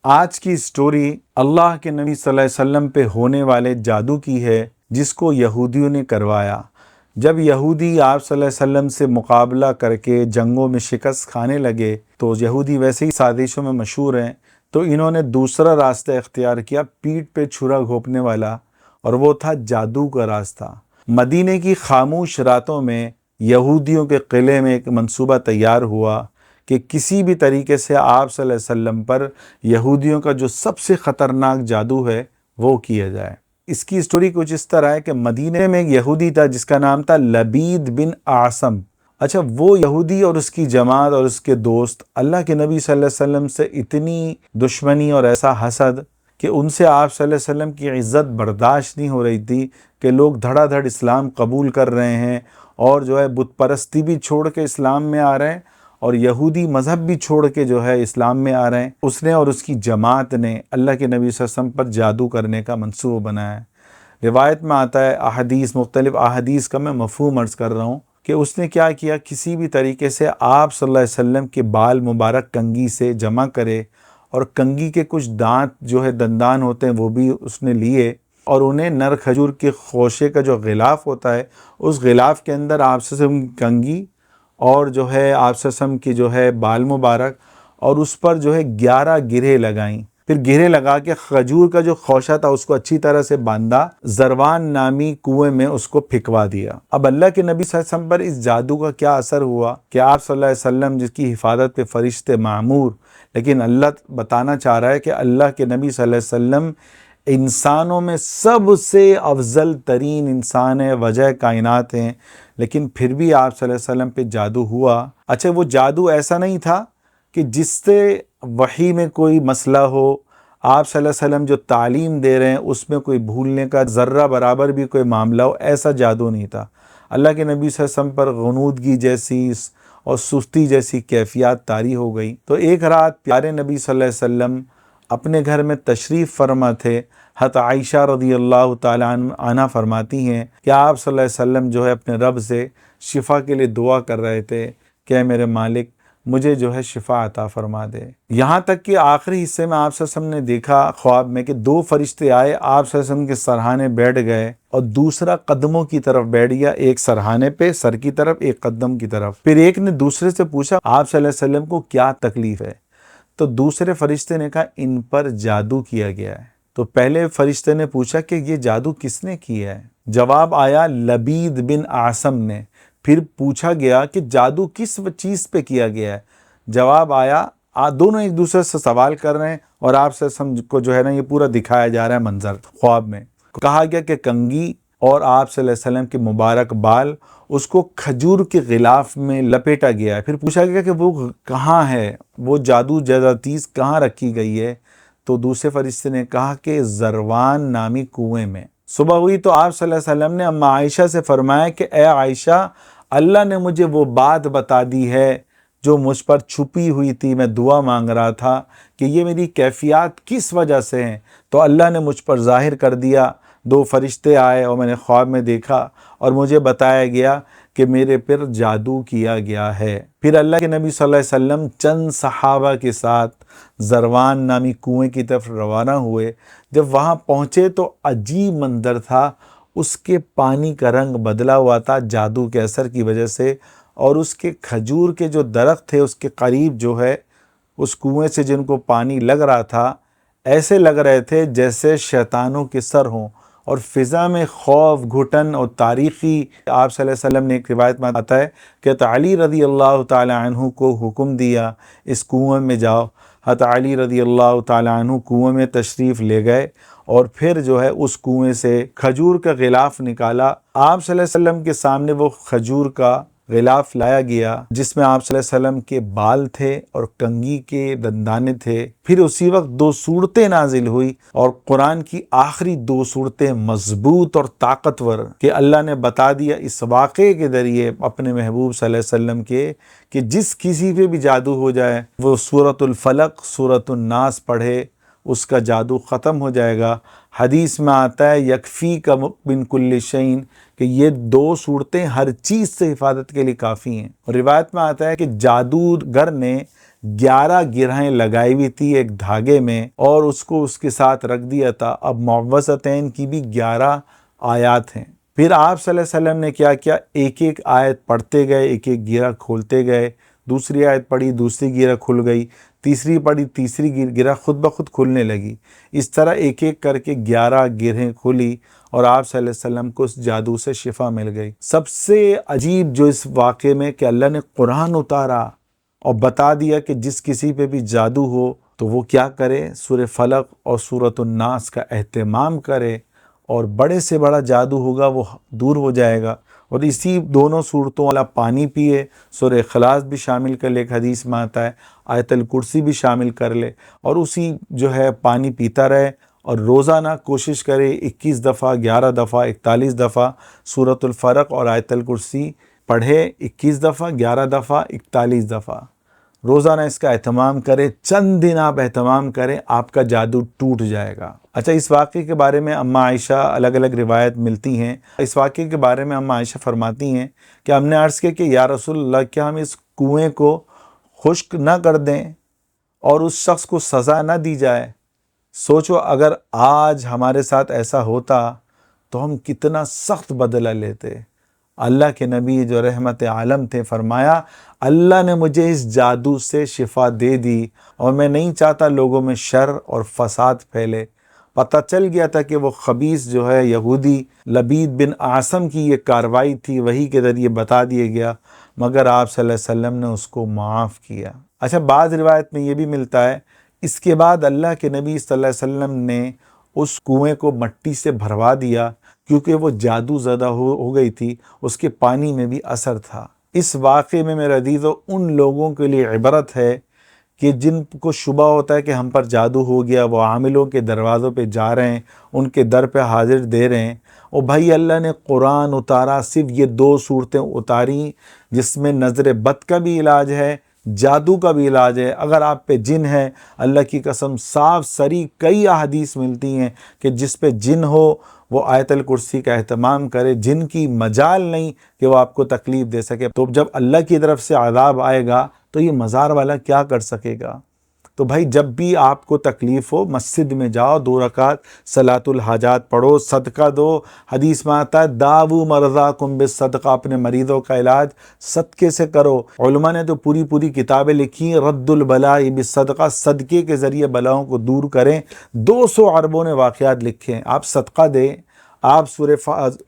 آج کی سٹوری اللہ کے نبی صلی اللہ علیہ وسلم پہ ہونے والے جادو کی ہے، جس کو یہودیوں نے کروایا۔ جب یہودی آپ صلی اللہ علیہ وسلم سے مقابلہ کر کے جنگوں میں شکست کھانے لگے تو یہودی ویسے ہی سازشوں میں مشہور ہیں، تو انہوں نے دوسرا راستہ اختیار کیا، پیٹھ پہ چھرا گھونپنے والا، اور وہ تھا جادو کا راستہ۔ مدینے کی خاموش راتوں میں یہودیوں کے قلعے میں ایک منصوبہ تیار ہوا کہ کسی بھی طریقے سے آپ صلی اللہ علیہ وسلم پر یہودیوں کا جو سب سے خطرناک جادو ہے وہ کیا جائے۔ اس کی سٹوری کچھ اس طرح ہے کہ مدینے میں ایک یہودی تھا جس کا نام تھا لبید بن اعصم۔ اچھا، وہ یہودی اور اس کی جماعت اور اس کے دوست اللہ کے نبی صلی اللہ علیہ وسلم سے اتنی دشمنی اور ایسا حسد کہ ان سے آپ صلی اللہ علیہ وسلم کی عزت برداشت نہیں ہو رہی تھی کہ لوگ دھڑا دھڑ اسلام قبول کر رہے ہیں اور بت پرستی بھی چھوڑ کے اسلام میں آ رہے ہیں اور یہودی مذہب بھی چھوڑ کے اسلام میں آ رہے ہیں۔ اس نے اور اس کی جماعت نے اللہ کے نبی صلی اللہ علیہ وسلم پر جادو کرنے کا منصوبہ بنایا ہے۔ روایت میں آتا ہے، مختلف احادیث کا میں مفہوم عرض کر رہا ہوں کہ اس نے کیا کیا، کسی بھی طریقے سے آپ صلی اللہ علیہ وسلم کے بال مبارک کنگھی سے جمع کرے اور کنگھی کے کچھ دانت دندان ہوتے ہیں وہ بھی اس نے لیے اور انہیں نر کھجور کے خوشے کا جو غلاف ہوتا ہے اس غلاف کے اندر آپ صلی اللہ علیہ وسلم کی کنگھی اور آپ صلی اللہ علیہ وسلم کی بال مبارک اور اس پر 11 گرہیں لگائیں، پھر گرہیں لگا کے کھجور کا جو خوشہ تھا اس کو اچھی طرح سے باندھا، زروان نامی کنویں میں اس کو پھینکوا دیا۔ اب اللہ کے نبی صلی اللہ علیہ وسلم پر اس جادو کا کیا اثر ہوا کہ آپ صلی اللہ علیہ وسلم جس کی حفاظت پہ فرشتے معمور، لیکن اللہ بتانا چاہ رہا ہے کہ اللہ کے نبی صلی اللہ علیہ وسلم انسانوں میں سب سے افضل ترین انسان ہے، وجہ کائنات ہیں، لیکن پھر بھی آپ صلی اللہ علیہ وسلم پہ جادو ہوا۔ اچھا، وہ جادو ایسا نہیں تھا کہ جس سے وحی میں کوئی مسئلہ ہو، آپ صلی اللہ علیہ وسلم جو تعلیم دے رہے ہیں اس میں کوئی بھولنے کا ذرہ برابر بھی کوئی معاملہ ہو، ایسا جادو نہیں تھا۔ اللہ کے نبی صلی اللہ علیہ وسلم پر غنودگی جیسی اور سستی جیسی کیفیات طاری ہو گئی۔ تو ایک رات پیارے نبی صلی اللہ علیہ وسلم اپنے گھر میں تشریف فرما تھے۔ حضرت عائشہ رضی اللہ تعالیٰ عنہ فرماتی ہیں کہ آپ صلی اللہ علیہ وسلم اپنے رب سے شفا کے لیے دعا کر رہے تھے کہ اے میرے مالک مجھے شفا عطا فرما دے۔ یہاں تک کہ آخری حصے میں آپ صلی اللہ علیہ وسلم نے دیکھا خواب میں کہ 2 فرشتے آئے، آپ صلی اللہ علیہ وسلم کے سرہانے بیٹھ گئے اور دوسرا قدموں کی طرف بیٹھ گیا، ایک سرہانے پہ سر کی طرف، ایک قدم کی طرف۔ پھر ایک نے دوسرے سے پوچھا آپ صلی اللہ علیہ وسلم کو کیا تکلیف ہے؟ تو دوسرے فرشتے نے کہا ان پر جادو کیا گیا ہے۔ تو پہلے فرشتے نے پوچھا کہ یہ جادو کس نے کیا ہے؟ جواب آیا لبید بن اعصم نے۔ پھر پوچھا گیا کہ جادو کس چیز پہ کیا گیا ہے؟ جواب آیا، دونوں ایک دوسرے سے سوال کر رہے ہیں اور آپ سے کو یہ پورا دکھایا جا رہا ہے منظر خواب میں۔ کہا گیا کہ کنگھی اور آپ صلی اللہ علیہ وسلم کے مبارک بال اس کو کھجور کے غلاف میں لپیٹا گیا ہے۔ پھر پوچھا گیا کہ وہ کہاں ہے، وہ جادو چیز کہاں رکھی گئی ہے؟ تو دوسرے فرشتے نے کہا کہ زروان نامی کنویں میں۔ صبح ہوئی تو آپ صلی اللہ علیہ وسلم نے اما عائشہ سے فرمایا کہ اے عائشہ، اللہ نے مجھے وہ بات بتا دی ہے جو مجھ پر چھپی ہوئی تھی، میں دعا مانگ رہا تھا کہ یہ میری کیفیات کس وجہ سے ہیں، تو اللہ نے مجھ پر ظاہر کر دیا۔ 2 فرشتے آئے اور میں نے خواب میں دیکھا اور مجھے بتایا گیا کہ میرے پر جادو کیا گیا ہے۔ پھر اللہ کے نبی صلی اللہ علیہ وسلم چند صحابہ کے ساتھ زروان نامی کنویں کی طرف روانہ ہوئے۔ جب وہاں پہنچے تو عجیب منظر تھا، اس کے پانی کا رنگ بدلا ہوا تھا جادو کے اثر کی وجہ سے، اور اس کے کھجور کے جو درخت تھے اس کے قریب اس کنویں سے جن کو پانی لگ رہا تھا، ایسے لگ رہے تھے جیسے شیطانوں کے سر ہوں، اور فضا میں خوف، گھٹن اور تاریخی۔ آپ صلی اللہ علیہ وسلم نے ایک روایت میں آتا ہے کہ علی رضی اللہ تعالیٰ عنہ کو حکم دیا اس کنویں میں جاؤ۔ حضرت علی رضی اللہ تعالیٰ عنہ کنویں میں تشریف لے گئے اور پھر اس کنویں سے کھجور کا غلاف نکالا۔ آپ صلی اللہ علیہ وسلم کے سامنے وہ کھجور کا غلاف لایا گیا جس میں آپ صلی اللہ علیہ وسلم کے بال تھے اور کنگھی کے دندانے تھے۔ پھر اسی وقت 2 صورتیں نازل ہوئی، اور قرآن کی آخری 2 صورتیں مضبوط اور طاقتور کہ اللہ نے بتا دیا اس واقعے کے ذریعے اپنے محبوب صلی اللہ علیہ وسلم کے کہ جس کسی پہ بھی جادو ہو جائے وہ سورۃ الفلق، سورۃ الناس پڑھے، اس کا جادو ختم ہو جائے گا۔ حدیث میں آتا ہے یکفی کا من کل شیء کہ یہ 2 صورتیں ہر چیز سے حفاظت کے لیے کافی ہیں۔ اور روایت میں آتا ہے کہ جادوگر نے 11 گرہیں لگائی ہوئی تھی ایک دھاگے میں اور اس کو اس کے ساتھ رکھ دیا تھا۔ اب معوذتین کی بھی 11 آیات ہیں۔ پھر آپ صلی اللہ علیہ وسلم نے کیا کیا، ایک ایک آیت پڑھتے گئے، ایک ایک گرہ کھولتے گئے، دوسری آیت پڑھی، دوسری گرہ کھل گئی، تیسری پڑھی، تیسری گرہ خود بخود کھلنے لگی۔ اس طرح ایک ایک کر کے 11 گرہیں کھلی اور آپ صلی اللہ علیہ وسلم کو اس جادو سے شفا مل گئی۔ سب سے عجیب جو اس واقعے میں کہ اللہ نے قرآن اتارا اور بتا دیا کہ جس کسی پہ بھی جادو ہو تو وہ کیا کرے، سورہ فلق اور سورۃ الناس کا اہتمام کرے، اور بڑے سے بڑا جادو ہوگا وہ دور ہو جائے گا۔ اور اسی دونوں صورتوں والا پانی پیے، سورہ اخلاص بھی شامل کر لے، ایک حدیث میں آتا ہے آیت الکرسی بھی شامل کر لے، اور اسی جو ہے پانی پیتا رہے، اور روزانہ کوشش کرے 21 دفعہ، 11 دفعہ، 41 دفعہ سورۃ الفلق اور آیت الکرسی پڑھے، 21 دفعہ، 11 دفعہ، 41 دفعہ روزانہ اس کا اہتمام کرے۔ چند دن آپ اہتمام کریں، آپ کا جادو ٹوٹ جائے گا۔ اچھا، اس واقعے کے بارے میں اماں عائشہ الگ الگ روایت ملتی ہیں۔ اس واقعے کے بارے میں اماں عائشہ فرماتی ہیں کہ ہم نے عرض کیا کہ یا رسول اللہ، کیا ہم اس کنویں کو خشک نہ کر دیں اور اس شخص کو سزا نہ دی جائے؟ سوچو اگر آج ہمارے ساتھ ایسا ہوتا تو ہم کتنا سخت بدلہ لیتے۔ اللہ کے نبی جو رحمت عالم تھے فرمایا اللہ نے مجھے اس جادو سے شفا دے دی اور میں نہیں چاہتا لوگوں میں شر اور فساد پھیلے۔ پتہ چل گیا تھا کہ وہ خبیث جو ہے یہودی لبید بن عاصم کی یہ کاروائی تھی، وحی کے ذریعے بتا دیا گیا، مگر آپ صلی اللہ علیہ وسلم نے اس کو معاف کیا۔ اچھا، بعض روایت میں یہ بھی ملتا ہے اس کے بعد اللہ کے نبی صلی اللہ علیہ وسلم نے اس کنویں کو مٹی سے بھروا دیا کیونکہ وہ جادو زدہ ہو گئی تھی، اس کے پانی میں بھی اثر تھا۔ اس واقعے میں میرے عزیزو ان لوگوں کے لیے عبرت ہے کہ جن کو شبہ ہوتا ہے کہ ہم پر جادو ہو گیا، وہ عاملوں کے دروازوں پہ جا رہے ہیں، ان کے در پہ حاضر دے رہے ہیں۔ اور بھائی اللہ نے قرآن اتارا، صرف یہ 2 صورتیں اتاری جس میں نظر بد کا بھی علاج ہے، جادو کا بھی علاج ہے۔ اگر آپ پہ جن ہے، اللہ کی قسم صاف صریح کئی احادیث ملتی ہیں کہ جس پہ جن ہو وہ آیت الکرسی کا اہتمام کرے، جن کی مجال نہیں کہ وہ آپ کو تکلیف دے سکے۔ تو جب اللہ کی طرف سے عذاب آئے گا تو یہ مزار والا کیا کر سکے گا؟ تو بھائی جب بھی آپ کو تکلیف ہو مسجد میں جاؤ، 2 رکعت صلاۃ الحاجات پڑھو، صدقہ دو۔ حدیث میں آتا ہے داؤ مرضاکم بالصدقہ، اپنے مریضوں کا علاج صدقے سے کرو۔ علماء نے تو پوری کتابیں لکھی ہیں، رد البلاء بالصدقہ، صدقے کے ذریعے بلاؤں کو دور کریں۔ 200 عربوں نے واقعات لکھے ہیں۔ آپ صدقہ دیں، آپ سورہ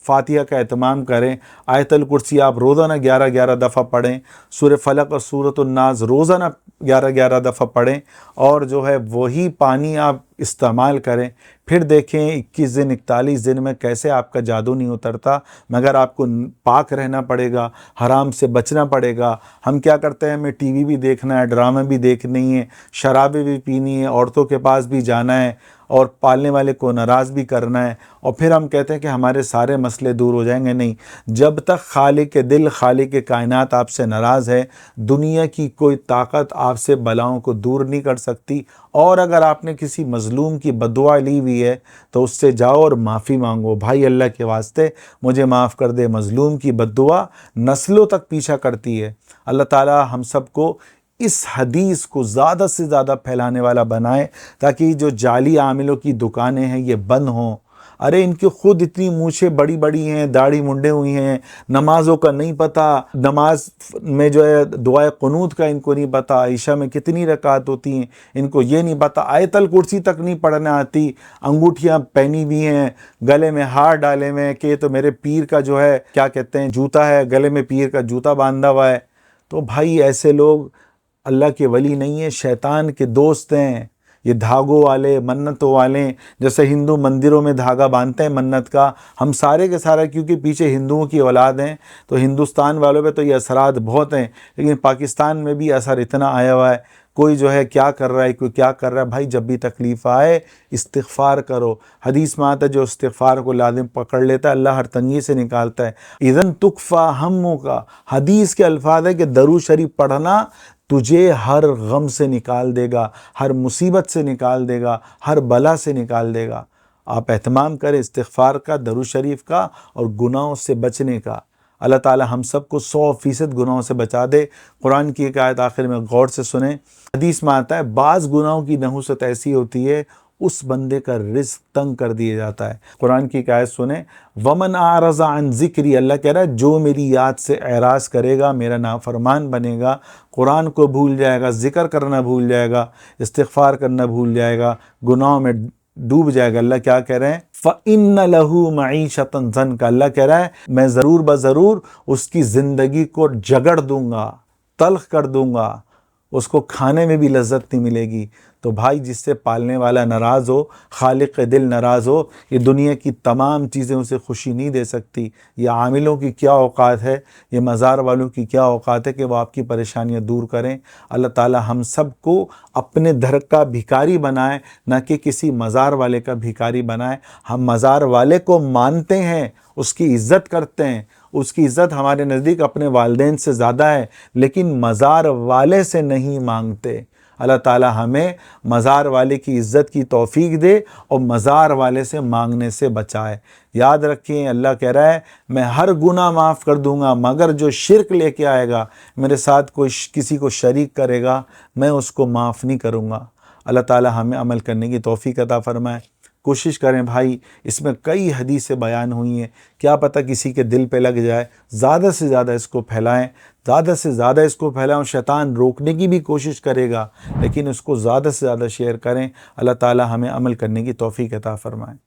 فاتحہ کا اہتمام کریں، آیت الکرسی آپ روزانہ 11 دفعہ پڑھیں، سورہ فلق اور سورۃ الناس روزانہ 11 دفعہ پڑھیں، اور جو ہے وہی پانی آپ استعمال کریں۔ پھر دیکھیں 21 دن 41 دن میں کیسے آپ کا جادو نہیں اترتا، مگر آپ کو پاک رہنا پڑے گا، حرام سے بچنا پڑے گا۔ ہم کیا کرتے ہیں، ہمیں ٹی وی بھی دیکھنا ہے، ڈرامے بھی دیکھنے ہیں، شرابیں بھی پینی ہے، عورتوں کے پاس بھی جانا ہے، اور پالنے والے کو ناراض بھی کرنا ہے، اور پھر ہم کہتے ہیں کہ ہمارے سارے مسئلے دور ہو جائیں گے۔ نہیں، جب تک خالق دل، خالق کائنات آپ سے ناراض ہے، دنیا کی کوئی طاقت آپ سے بلاؤں کو دور نہیں کر سکتی۔ اور اگر آپ نے کسی مظلوم کی بد دعا لی ہوئی ہے تو اس سے جاؤ اور معافی مانگو، بھائی اللہ کے واسطے مجھے معاف کر دے۔ مظلوم کی بد دعا نسلوں تک پیچھا کرتی ہے۔ اللہ تعالی ہم سب کو اس حدیث کو زیادہ سے زیادہ پھیلانے والا بنائے تاکہ جو جعلی عاملوں کی دکانیں ہیں یہ بند ہوں۔ ارے ان کی خود اتنی مونچھیں بڑی بڑی ہیں، داڑھی منڈے ہوئی ہیں، نمازوں کا نہیں پتہ، نماز میں جو ہے دعائے قنوت کا ان کو نہیں پتہ، عشاء میں کتنی رکعت ہوتی ہیں ان کو یہ نہیں پتہ، آیت الکرسی تک نہیں پڑھنا آتی، انگوٹھیاں پہنی ہوئی ہیں، گلے میں ہار ڈالے ہوئے ہیں کہ یہ تو میرے پیر کا جو ہے کیا کہتے ہیں جوتا ہے، گلے میں پیر کا جوتا باندھا ہوا ہے۔ تو بھائی ایسے لوگ اللہ کے ولی نہیں ہیں، شیطان کے دوست ہیں۔ یہ دھاگوں والے، منتوں والے، جیسے ہندو مندروں میں دھاگا باندھتے ہیں منت کا، ہم سارے کے سارے کیونکہ پیچھے ہندوؤں کی اولاد ہیں تو ہندوستان والوں پہ تو یہ اثرات بہت ہیں، لیکن پاکستان میں بھی اثر اتنا آیا ہوا ہے، کوئی جو ہے کیا کر رہا ہے، کوئی کیا کر رہا ہے۔ بھائی جب بھی تکلیف آئے استغفار کرو۔ حدیث میں آتا ہے جو استغفار کو لازم پکڑ لیتا ہے اللہ ہر تنگی سے نکالتا ہے۔ اذن تکفا ہموں کا، حدیث کے الفاظ ہے کہ درود شریف پڑھنا تجھے ہر غم سے نکال دے گا، ہر مصیبت سے نکال دے گا، ہر بلا سے نکال دے گا۔ آپ اہتمام کریں استغفار کا، درود شریف کا، اور گناہوں سے بچنے کا۔ اللہ تعالی ہم سب کو 100% گناہوں سے بچا دے۔ قرآن کی ایک آیت آخر میں غور سے سنیں، حدیث میں آتا ہے بعض گناہوں کی نحوست ایسی ہوتی ہے اس بندے کا رزق تنگ کر دیا جاتا ہے۔ قرآن کی ایک آیت سنیں، وَمَنْ أَعْرَضَ عَنْ ذِكْرِي، اللہ کہہ رہا ہے جو میری یاد سے اعراض کرے گا، میرا نافرمان بنے گا، قرآن کو بھول جائے گا، ذکر کرنا بھول جائے گا، استغفار کرنا بھول جائے گا، گناہوں میں ڈوب جائے گا، اللہ کیا کہہ رہے ہیں؟ فَإِنَّ لَهُ مَعِيشَةً ضَنْكَ، اللہ کہہ رہا ہے میں ضرور بضرور اس کی زندگی کو جگڑ دوں گا، تلخ کر دوں گا، اس کو کھانے میں بھی لذت نہیں ملے گی۔ تو بھائی جس سے پالنے والا ناراض ہو، خالق دل ناراض ہو، یہ دنیا کی تمام چیزیں اسے خوشی نہیں دے سکتی۔ یہ عاملوں کی کیا اوقات ہے، یہ مزار والوں کی کیا اوقات ہے کہ وہ آپ کی پریشانیاں دور کریں۔ اللہ تعالی ہم سب کو اپنے در کا بھکاری بنائے، نہ کہ کسی مزار والے کا بھکاری بنائے۔ ہم مزار والے کو مانتے ہیں، اس کی عزت کرتے ہیں، اس کی عزت ہمارے نزدیک اپنے والدین سے زیادہ ہے، لیکن مزار والے سے نہیں مانگتے۔ اللہ تعالی ہمیں مزار والے کی عزت کی توفیق دے اور مزار والے سے مانگنے سے بچائے۔ یاد رکھیں اللہ کہہ رہا ہے میں ہر گناہ معاف کر دوں گا، مگر جو شرک لے کے آئے گا، میرے ساتھ کوئی کسی کو شریک کرے گا، میں اس کو معاف نہیں کروں گا۔ اللہ تعالی ہمیں عمل کرنے کی توفیق عطا فرمائے۔ کوشش کریں بھائی، اس میں کئی حدیثیں بیان ہوئی ہیں، کیا پتہ کسی کے دل پہ لگ جائے۔ زیادہ سے زیادہ اس کو پھیلائیں، زیادہ سے زیادہ اس کو پھیلائیں۔ شیطان روکنے کی بھی کوشش کرے گا، لیکن اس کو زیادہ سے زیادہ شیئر کریں۔ اللہ تعالی ہمیں عمل کرنے کی توفیق عطا فرمائے۔